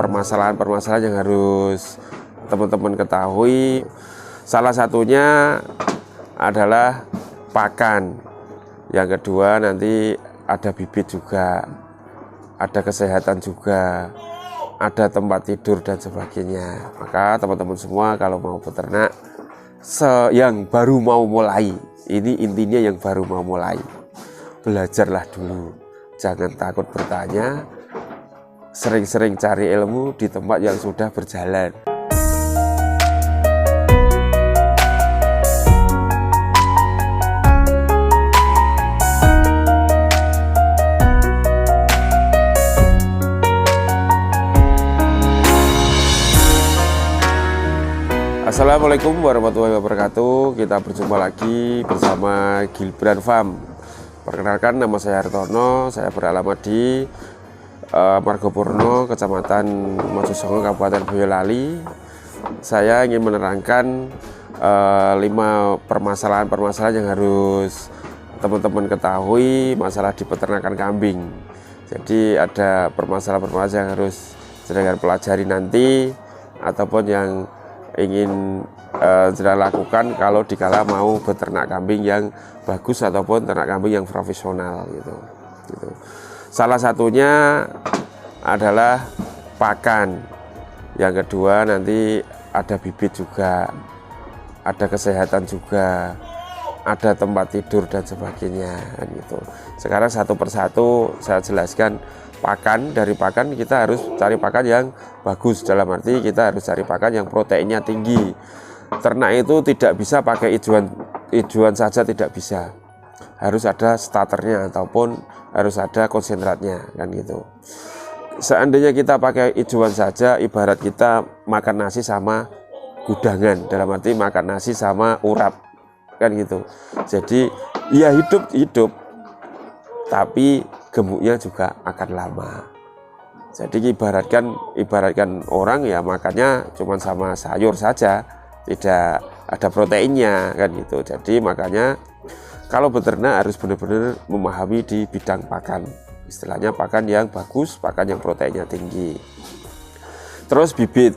permasalahan-permasalahan yang harus teman-teman ketahui. Salah satunya adalah pakan, yang kedua nanti ada bibit juga, ada kesehatan juga, ada tempat tidur dan sebagainya. Maka teman-teman semua kalau mau beternak yang baru mau mulai, ini intinya yang baru mau mulai, belajarlah dulu, jangan takut bertanya, sering-sering cari ilmu di tempat yang sudah berjalan. Assalamualaikum warahmatullahi wabarakatuh. Kita berjumpa lagi bersama Gilbran Farm. Perkenalkan, nama saya Hartono. Saya beralamat di Margopurno, Kecamatan Mojosongo, Kabupaten Boyolali. Saya ingin menerangkan 5 permasalahan-permasalahan yang harus teman-teman ketahui masalah di peternakan kambing. Jadi ada permasalahan-permasalahan yang harus sedang pelajari nanti, ataupun yang ingin sudah lakukan kalau dikala mau beternak kambing yang bagus ataupun ternak kambing yang profesional gitu. Salah satunya adalah pakan, yang kedua nanti ada bibit juga, ada kesehatan juga, ada tempat tidur dan sebagainya gitu. Sekarang satu persatu saya jelaskan. Pakan, dari pakan kita harus cari pakan yang bagus, dalam arti kita harus cari pakan yang proteinnya tinggi. Ternak itu tidak bisa pakai ijuan saja, tidak bisa, harus ada starternya ataupun harus ada konsentratnya kan gitu. Seandainya kita pakai ijuan saja, ibarat kita makan nasi sama gudangan, dalam arti makan nasi sama urap kan gitu. Jadi ya hidup tapi gemuknya juga akan lama. Jadi ibaratkan orang ya makannya cuma sama sayur saja, tidak ada proteinnya kan gitu. Jadi makanya kalau beternak harus benar-benar memahami di bidang pakan, istilahnya pakan yang bagus, pakan yang proteinnya tinggi. Terus bibit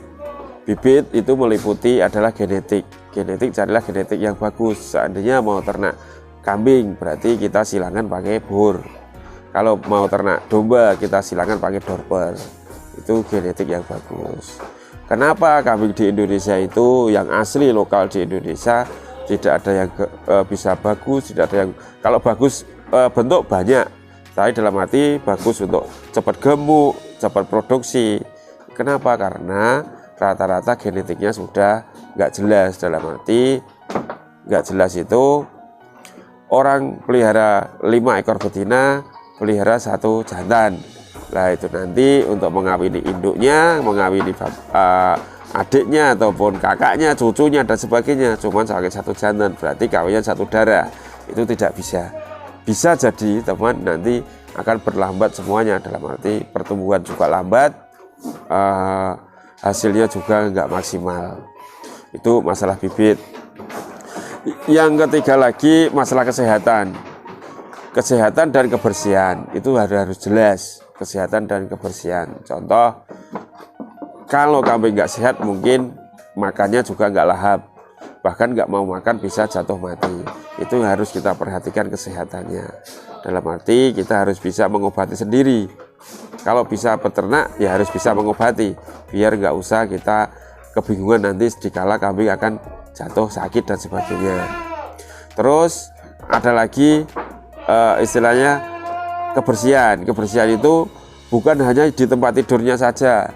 itu meliputi adalah genetik, carilah genetik yang bagus. Seandainya mau ternak kambing berarti kita silangan pakai bur. Kalau mau ternak domba kita silakan pakai dorper. Itu genetik yang bagus. Kenapa kambing di Indonesia itu yang asli lokal di Indonesia tidak ada yang bisa bagus, tidak ada yang, kalau bagus bentuk banyak, tapi dalam arti bagus untuk cepat gemuk, cepat produksi. Kenapa? Karena rata-rata genetiknya sudah nggak jelas. Dalam arti nggak jelas itu orang pelihara 5 ekor betina, pelihara 1 jantan. Nah itu nanti untuk mengawini induknya, mengawini adiknya ataupun kakaknya, cucunya dan sebagainya, cuman pakai 1 jantan, berarti kawinnya 1 darah. Itu tidak bisa. Bisa jadi teman nanti akan berlambat semuanya, dalam arti pertumbuhan juga lambat, hasilnya juga nggak maksimal. Itu masalah bibit. Yang ketiga lagi masalah kesehatan dan kebersihan, itu harus jelas. Kesehatan dan kebersihan, contoh kalau kambing nggak sehat mungkin makannya juga nggak lahap, bahkan nggak mau makan bisa jatuh mati. Itu harus kita perhatikan kesehatannya, dalam arti kita harus bisa mengobati sendiri. Kalau bisa peternak ya harus bisa mengobati, biar nggak usah kita kebingungan nanti dikala kambing akan jatuh sakit dan sebagainya. Terus ada lagi istilahnya kebersihan itu bukan hanya di tempat tidurnya saja.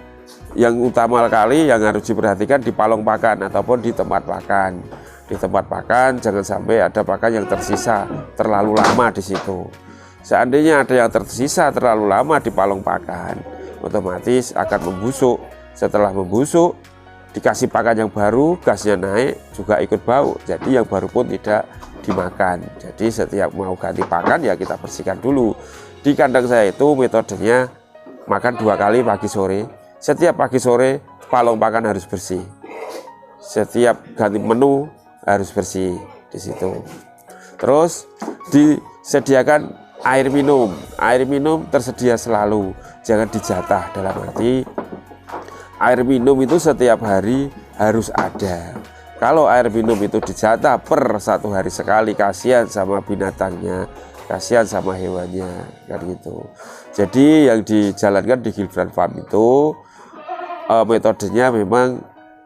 Yang utama kali yang harus diperhatikan di palung pakan ataupun di tempat pakan. Di tempat pakan jangan sampai ada pakan yang tersisa terlalu lama di situ. Seandainya ada yang tersisa terlalu lama di palung pakan, otomatis akan membusuk. Setelah membusuk, dikasih pakan yang baru, gasnya naik juga ikut bau. Jadi yang baru pun tidak dimakan. Jadi setiap mau ganti pakan ya kita bersihkan dulu. Di kandang saya itu metodenya makan 2 kali pagi sore. Setiap pagi sore palung pakan harus bersih. Setiap ganti menu harus bersih di situ. Terus disediakan air minum. Air minum tersedia selalu, jangan dijatah, dalam arti air minum itu setiap hari harus ada. Kalau air minum itu dijatah per 1 hari sekali, kasihan sama binatangnya, kasihan sama hewannya, kan gitu. Jadi yang dijalankan di Gilbran Farm itu metodenya memang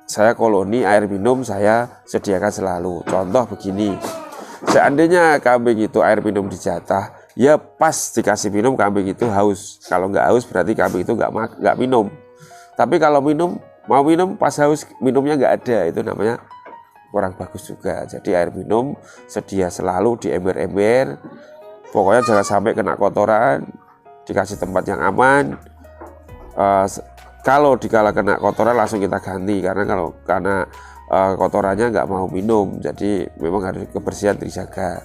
saya koloni air minum saya sediakan selalu. Contoh begini, seandainya kambing itu air minum dijatah, ya pas dikasih minum kambing itu haus. Kalau nggak haus berarti kambing itu nggak minum. Tapi kalau mau minum pas haus minumnya nggak ada, itu namanya kurang bagus juga. Jadi air minum sedia selalu di ember-ember. Pokoknya jangan sampai kena kotoran, dikasih tempat yang aman. Kalau dikala kena kotoran langsung kita ganti, karena kotorannya nggak mau minum. Jadi memang harus kebersihan dijaga.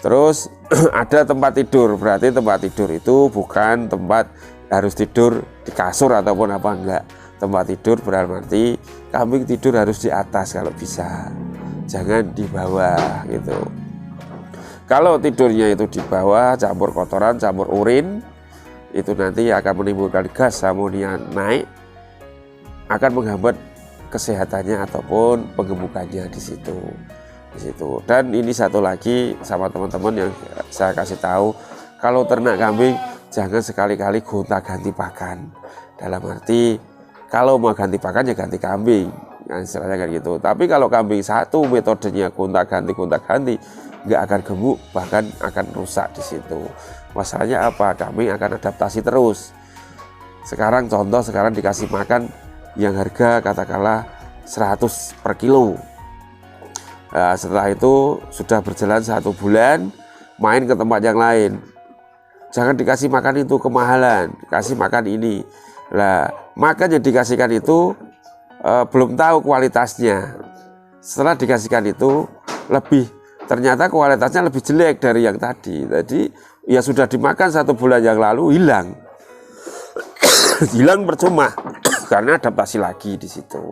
Terus ada tempat tidur, berarti tempat tidur itu bukan tempat harus tidur di kasur ataupun apa, enggak. Tempat tidur berarti kambing tidur harus di atas kalau bisa, jangan di bawah gitu. Kalau tidurnya itu di bawah, campur kotoran, campur urin, itu nanti akan menimbulkan gas amonia naik, akan menghambat kesehatannya ataupun penggemukannya di situ. Dan ini satu lagi sama teman-teman yang saya kasih tahu, kalau ternak kambing jangan sekali-kali gonta-ganti pakan. Dalam arti kalau mau ganti pakan ya ganti kambing, nah, istilahnya kan gitu. Tapi kalau kambing satu metodenya gonta-ganti, nggak akan gemuk, bahkan akan rusak di situ. Masalahnya apa? Kambing akan adaptasi terus. Sekarang dikasih makan yang harga katakanlah 100 per kilo. Nah, setelah itu sudah berjalan 1 bulan, main ke tempat yang lain. Jangan dikasih makan itu kemahalan, kasih makan ini. Lah, makan yang dikasihkan itu belum tahu kualitasnya. Setelah dikasihkan itu ternyata kualitasnya lebih jelek dari yang tadi. Jadi ya sudah dimakan 1 bulan yang lalu hilang. Hilang percuma karena adaptasi lagi di situ.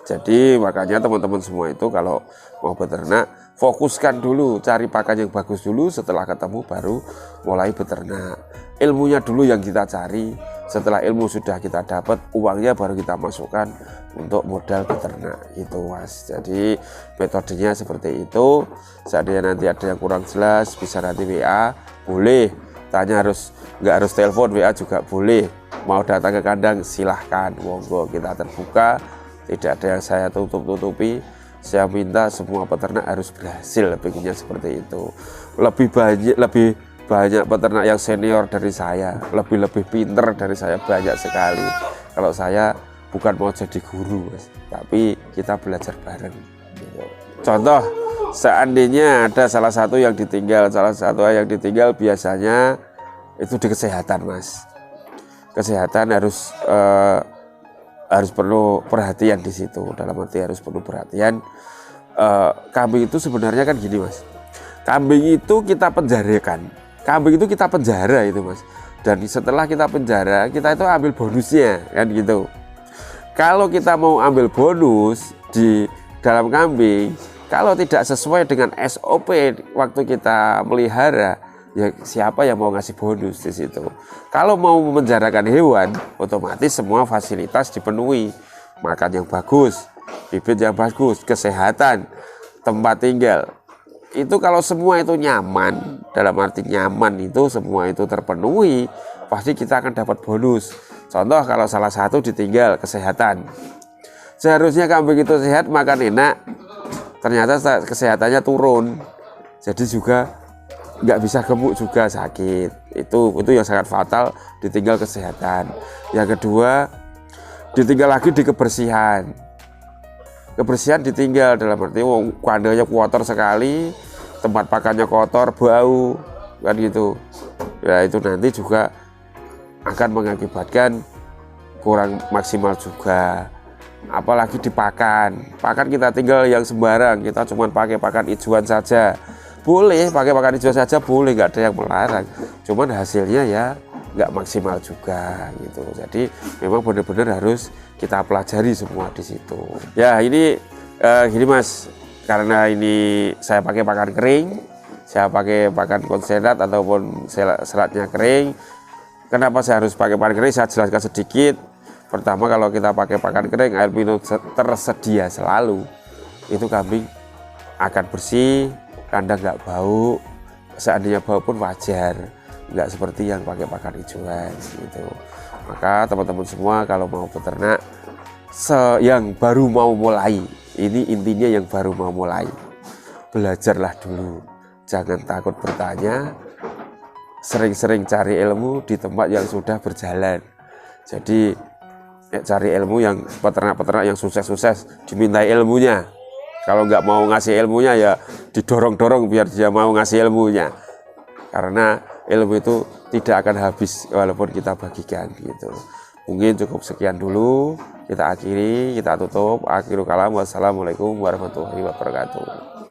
Jadi makanya teman-teman semua itu kalau mau beternak, fokuskan dulu, cari pakan yang bagus dulu, setelah ketemu baru mulai beternak. Ilmunya dulu yang kita cari, setelah ilmu sudah kita dapat, uangnya baru kita masukkan untuk modal beternak itu, Mas. Jadi metodenya seperti itu. Seandainya nanti ada yang kurang jelas, bisa nanti WA, boleh. Tanya nggak harus telepon, WA juga boleh. Mau datang ke kandang silahkan, monggo, kita terbuka. Tidak ada yang saya tutupi. Saya minta semua peternak harus berhasil, bikinnya seperti itu. Lebih banyak peternak yang senior dari saya, lebih pinter dari saya banyak sekali. Kalau saya bukan mau jadi guru, Mas, tapi kita belajar bareng. Contoh, seandainya ada salah satu yang ditinggal biasanya itu di kesehatan, Mas. Kesehatan harus perlu perhatian di situ. Dalam arti harus perlu perhatian. Kambing itu sebenarnya kan gini, Mas. Kambing itu kita penjarakan. Kambing itu kita penjara itu, Mas. Dan setelah kita penjara, kita itu ambil bonusnya, kan gitu. Kalau kita mau ambil bonus di dalam kambing, kalau tidak sesuai dengan SOP waktu kita melihara, ya siapa yang mau ngasih bonus di situ. Kalau mau memenjarakan hewan, otomatis semua fasilitas dipenuhi. Makan yang bagus, bibit yang bagus, kesehatan, tempat tinggal. Itu kalau semua itu nyaman, dalam arti nyaman itu semua itu terpenuhi, pasti kita akan dapat bonus. Contoh kalau salah satu ditinggal, kesehatan. Seharusnya kambing itu sehat, makan enak, ternyata kesehatannya turun. Jadi juga nggak bisa gemuk, juga sakit. Itu yang sangat fatal, ditinggal kesehatan. Yang kedua, ditinggal lagi di kebersihan. Kebersihan ditinggal dalam arti kandangnya kotor sekali, tempat pakannya kotor, bau, kan gitu. Ya itu nanti juga akan mengakibatkan kurang maksimal juga. Apalagi dipakan. Pakan kita tinggal yang sembarang, kita cuma pakai pakan hijauan saja. Boleh pakai pakan hijau saja, boleh, nggak ada yang melarang. Cuman hasilnya ya nggak maksimal juga gitu. Jadi memang benar-benar harus kita pelajari semua di situ. Ya ini gini, Mas, karena ini saya pakai pakan kering, saya pakai pakan konsentrat ataupun seratnya kering. Kenapa saya harus pakai pakan kering? Saya jelaskan sedikit. Pertama, kalau kita pakai pakan kering, air minum tersedia selalu, itu kambing akan bersih, kandang nggak bau. Seandainya bau pun wajar, nggak seperti yang pakai pakan hijauan gitu. Maka teman-teman semua kalau mau beternak, yang baru mau mulai, ini intinya yang baru mau mulai, belajarlah dulu, jangan takut bertanya, sering-sering cari ilmu di tempat yang sudah berjalan. Jadi cari ilmu yang peternak-peternak yang sukses-sukses, dimintai ilmunya. Kalau nggak mau ngasih ilmunya ya didorong-dorong biar dia mau ngasih ilmunya. Karena ilmu itu tidak akan habis walaupun kita bagikan gitu. Mungkin cukup sekian dulu, kita akhiri, kita tutup. Akhirul kalam, wassalamualaikum warahmatullahi wabarakatuh.